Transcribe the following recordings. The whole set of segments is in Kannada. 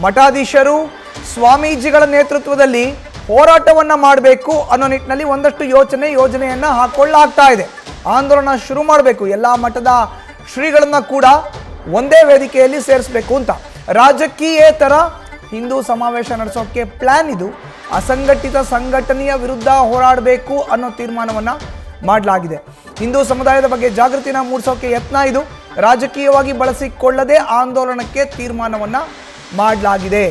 ಮಠಾಧೀಶರು ಸ್ವಾಮೀಜಿಗಳ ನೇತೃತ್ವದಲ್ಲಿ ಹೋರಾಟವನ್ನು ಮಾಡಬೇಕು ಅನ್ನೋ ನಿಟ್ಟಿನಲ್ಲಿ ಒಂದಷ್ಟು ಯೋಜನೆಯನ್ನು ಹಾಕೊಳ್ಳಾಗ್ತಾ ಇದೆ. ಆಂದೋಲನ ಶುರು ಮಾಡಬೇಕು, ಎಲ್ಲ ಮಠದ ಶ್ರೀಗಳನ್ನ ಕೂಡ ಒಂದೇ ವೇದಿಕೆಯಲ್ಲಿ ಸೇರಿಸಬೇಕು ಅಂತ. ರಾಜಕೀಯೇತರ ಹಿಂದೂ ಸಮಾವೇಶ ನಡೆಸೋಕ್ಕೆ ಪ್ಲಾನ್ ಇದು. ಅಸಂಘಟಿತ ಸಂಘಟನೆಯ ವಿರುದ್ಧ ಹೋರಾಡಬೇಕು ಅನ್ನೋ ತೀರ್ಮಾನವನ್ನು ಮಾಡಲಾಗಿದೆ. ಹಿಂದೂ ಸಮುದಾಯದ ಬಗ್ಗೆ ಜಾಗೃತಿನ ಮೂಡಿಸೋಕೆ ಯತ್ನ ಇದು. ರಾಜಕೀಯವಾಗಿ ಬಳಸಿಕೊಳ್ಳದೆ ಆಂದೋಲನಕ್ಕೆ ತೀರ್ಮಾನವನ್ನು ಮಾಡಲಾಗಿದೆ.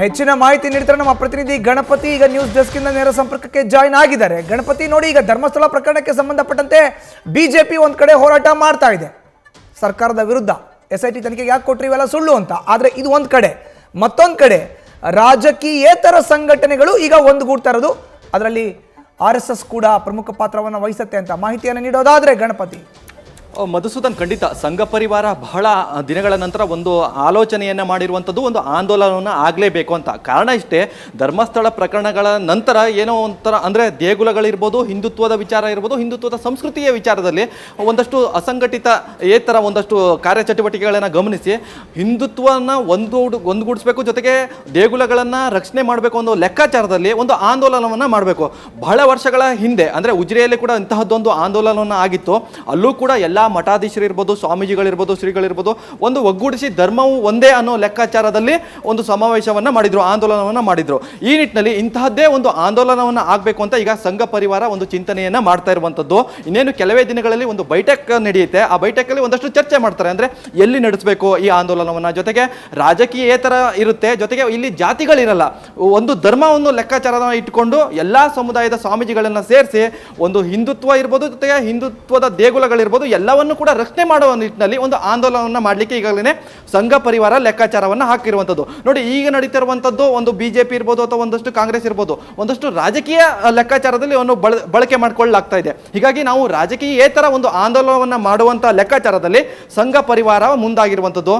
ಹೆಚ್ಚಿನ ಮಾಹಿತಿ ನೀಡ್ತಾರೆ ನಮ್ಮ ಪ್ರತಿನಿಧಿ ಗಣಪತಿ. ಈಗ ನ್ಯೂಸ್ ಡೆಸ್ಕ್ ಇಂದ ನೇರ ಸಂಪರ್ಕಕ್ಕೆ ಜಾಯ್ನ್ ಆಗಿದ್ದಾರೆ. ಗಣಪತಿ, ನೋಡಿ, ಈಗ ಧರ್ಮಸ್ಥಳ ಪ್ರಕರಣಕ್ಕೆ ಸಂಬಂಧಪಟ್ಟಂತೆ ಬಿಜೆಪಿ ಒಂದ್ ಕಡೆ ಹೋರಾಟ ಮಾಡ್ತಾ ಇದೆ ಸರ್ಕಾರದ ವಿರುದ್ಧ. SIT ತನಿಖೆಗೆ ಯಾಕೆ ಕೊಟ್ರಿ, ಇವೆಲ್ಲ ಸುಳ್ಳು ಅಂತ. ಆದ್ರೆ ಇದು ಒಂದ್ ಕಡೆ. ಮತ್ತೊಂದ್ ಕಡೆ ರಾಜಕೀಯೇತರ ಸಂಘಟನೆಗಳು ಈಗ ಒಂದುಗೂಡ್ತಾ ಇರೋದು. ಅದರಲ್ಲಿ RSS ಕೂಡ ಪ್ರಮುಖ ಪಾತ್ರವನ್ನು ವಹಿಸುತ್ತೆ ಅಂತ ಮಾಹಿತಿಯನ್ನು ನೀಡೋದಾದ್ರೆ ಗಣಪತಿ. ಮಧುಸೂದನ್, ಖಂಡಿತ ಸಂಘ ಪರಿವಾರ ಬಹಳ ದಿನಗಳ ನಂತರ ಒಂದು ಆಲೋಚನೆಯನ್ನು ಮಾಡಿರುವಂಥದ್ದು, ಒಂದು ಆಂದೋಲನವನ್ನು ಆಗಲೇಬೇಕು ಅಂತ. ಕಾರಣ ಇಷ್ಟೇ, ಧರ್ಮಸ್ಥಳ ಪ್ರಕರಣಗಳ ನಂತರ ಏನೋ ಒಂಥರ ಅಂದರೆ ದೇಗುಲಗಳಿರ್ಬೋದು, ಹಿಂದುತ್ವದ ವಿಚಾರ ಇರ್ಬೋದು, ಹಿಂದುತ್ವದ ಸಂಸ್ಕೃತಿಯ ವಿಚಾರದಲ್ಲಿ ಒಂದಷ್ಟು ಅಸಂಘಟಿತ ಒಂದಷ್ಟು ಕಾರ್ಯಚಟುವಟಿಕೆಗಳನ್ನು ಗಮನಿಸಿ ಹಿಂದುತ್ವವನ್ನು ಒಂದುಗೂಡಿಸ್ಬೇಕು, ಜೊತೆಗೆ ದೇಗುಲಗಳನ್ನು ರಕ್ಷಣೆ ಮಾಡಬೇಕು ಅನ್ನೋ ಲೆಕ್ಕಾಚಾರದಲ್ಲಿ ಒಂದು ಆಂದೋಲನವನ್ನು ಮಾಡಬೇಕು. ಬಹಳ ವರ್ಷಗಳ ಹಿಂದೆ ಅಂದರೆ ಉಜಿರೆಯಲ್ಲಿ ಕೂಡ ಇಂತಹದ್ದೊಂದು ಆಂದೋಲನವನ್ನು ಆಗಿತ್ತು. ಅಲ್ಲೂ ಕೂಡ ಎಲ್ಲ ಮಠಾಧೀಶರಿರ್ಬೋದು, ಸ್ವಾಮೀಜಿಗಳಿರ್ಬೋದು, ಶ್ರೀಗಳಿರ್ಬೋದು ಒಂದು ಒಗ್ಗೂಡಿಸಿ ಧರ್ಮವು ಒಂದೇ ಅನ್ನೋ ಲೆಕ್ಕಾಚಾರದಲ್ಲಿ ಒಂದು ಸಮಾವೇಶವನ್ನು ಮಾಡಿದ್ರು, ಆಂದೋಲನವನ್ನು ಮಾಡಿದ್ರು. ಈ ನಿಟ್ಟಿನಲ್ಲಿ ಇಂತಹದ್ದೇ ಒಂದು ಆಂದೋಲನವನ್ನು ಆಗಬೇಕು ಅಂತ ಈಗ ಸಂಘ ಪರಿವಾರ ಒಂದು ಚಿಂತನೆಯನ್ನು ಮಾಡ್ತಾ ಇರುವಂಥದ್ದು. ಇನ್ನೇನು ಕೆಲವೇ ದಿನಗಳಲ್ಲಿ ಒಂದು ಬೈಠಕ್ ನಡೆಯುತ್ತೆ. ಆ ಬೈಠಕಲ್ಲಿ ಒಂದಷ್ಟು ಚರ್ಚೆ ಮಾಡ್ತಾರೆ, ಅಂದರೆ ಎಲ್ಲಿ ನಡೆಸಬೇಕು ಈ ಆಂದೋಲನವನ್ನು, ಜೊತೆಗೆ ರಾಜಕೀಯೇತರ ಇರುತ್ತೆ, ಜೊತೆಗೆ ಇಲ್ಲಿ ಜಾತಿಗಳಿರಲ್ಲ, ಒಂದು ಧರ್ಮವನ್ನು ಲೆಕ್ಕಾಚಾರ ಇಟ್ಕೊಂಡು ಎಲ್ಲ ಸಮುದಾಯದ ಸ್ವಾಮೀಜಿಗಳನ್ನು ಸೇರಿಸಿ ಒಂದು ಹಿಂದುತ್ವ ಇರ್ಬೋದು, ಜೊತೆಗೆ ಹಿಂದುತ್ವದ ದೇಗುಲಗಳಿರ್ಬೋದು ಎಲ್ಲವನ್ನು ಕೂಡ ರಕ್ಷಣೆ ಮಾಡುವ ನಿಟ್ಟಿನಲ್ಲಿ ಒಂದು ಆಂದೋಲನವನ್ನು ಮಾಡಲಿಕ್ಕೆ ಈಗಾಗಲೇ ಸಂಘ ಪರಿವಾರ ಲೆಕ್ಕಾಚಾರವನ್ನು ಹಾಕಿರುವಂಥದ್ದು. ನೋಡಿ, ಈಗ ನಡೀತಿರುವಂಥದ್ದು ಒಂದು ಬಿಜೆಪಿ ಇರ್ಬೋದು ಅಥವಾ ಒಂದಷ್ಟು ಕಾಂಗ್ರೆಸ್ ಇರ್ಬೋದು, ಒಂದಷ್ಟು ರಾಜಕೀಯ ಲೆಕ್ಕಾಚಾರದಲ್ಲಿ ಒಂದು ಬಳಕೆ ಮಾಡಿಕೊಳ್ಳಲಾಗ್ತಾ ಇದೆ. ಹೀಗಾಗಿ ನಾವು ರಾಜಕೀಯೇತರ ಒಂದು ಆಂದೋಲನವನ್ನು ಮಾಡುವಂಥ ಲೆಕ್ಕಾಚಾರದಲ್ಲಿ ಸಂಘ ಪರಿವಾರ ಮುಂದಾಗಿರುವಂಥದ್ದು.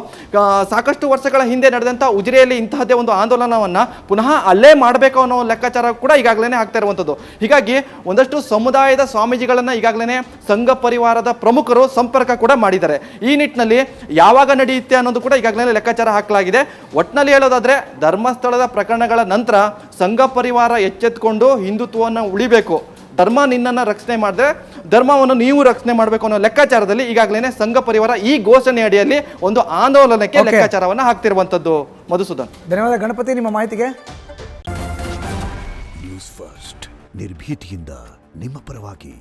ಸಾಕಷ್ಟು ವರ್ಷಗಳ ಹಿಂದೆ ನಡೆದಂಥ ಉಜಿರೆಯಲ್ಲಿ ಇಂತಹದ್ದೇ ಒಂದು ಆಂದೋಲನವನ್ನು ಪುನಃ ಅಲ್ಲೇ ಮಾಡಬೇಕು ಅನ್ನೋ ಲೆಕ್ಕಾಚಾರ ಕೂಡ ಈಗಾಗಲೇ ಆಗ್ತಾ ಇರುವಂಥದ್ದು. ಹೀಗಾಗಿ ಒಂದಷ್ಟು ಸಮುದಾಯದ ಸ್ವಾಮೀಜಿಗಳನ್ನು ಈಗಾಗಲೇ ಸಂಘ ಪರಿವಾರದ ಪ್ರಮುಖರು ಸಂಪರ್ಕ ಕೂಡ ಮಾಡಿದ್ದಾರೆ. ಈ ನಿಟ್ಟಿನಲ್ಲಿ ಯಾವಾಗ ನಡೆಯುತ್ತೆ ಅನ್ನೋದು ಕೂಡ ಈಗಾಗಲೇ ಲೆಕ್ಕಾಚಾರ ಹಾಕಲಾಗಿದೆ. ಒಟ್ಟಿನಲ್ಲಿ ಹೇಳೋದಾದ್ರೆ ಧರ್ಮಸ್ಥಳದ ಪ್ರಕರಣಗಳ ನಂತರ ಸಂಘ ಪರಿವಾರ ಎಚ್ಚೆತ್ತುಕೊಂಡು ಹಿಂದುತ್ವವನ್ನು ಉಳಿಬೇಕು, ಧರ್ಮ ನಿನ್ನನ್ನು ರಕ್ಷಣೆ ಮಾಡಿದ್ರೆ ಧರ್ಮವನ್ನು ನೀವು ರಕ್ಷಣೆ ಮಾಡಬೇಕು ಅನ್ನೋ ಲೆಕ್ಕಾಚಾರದಲ್ಲಿ ಈಗಾಗಲೇ ಸಂಘ ಪರಿವಾರ ಈ ಘೋಷಣೆ ಅಡಿಯಲ್ಲಿ ಒಂದು ಆಂದೋಲನಕ್ಕೆ ಲೆಕ್ಕಾಚಾರವನ್ನು ಹಾಕ್ತಿರುವಂಥದ್ದು. ಮಧುಸೂದನ್, ಧನ್ಯವಾದ ಗಣಪತಿ ನಿಮ್ಮ ಮಾಹಿತಿಗೆ. ನ್ಯೂಸ್ ಫಸ್ಟ್, ನಿರ್ಭೀತಿಯಿಂದ ನಿಮ್ಮ ಪರವಾಗಿ.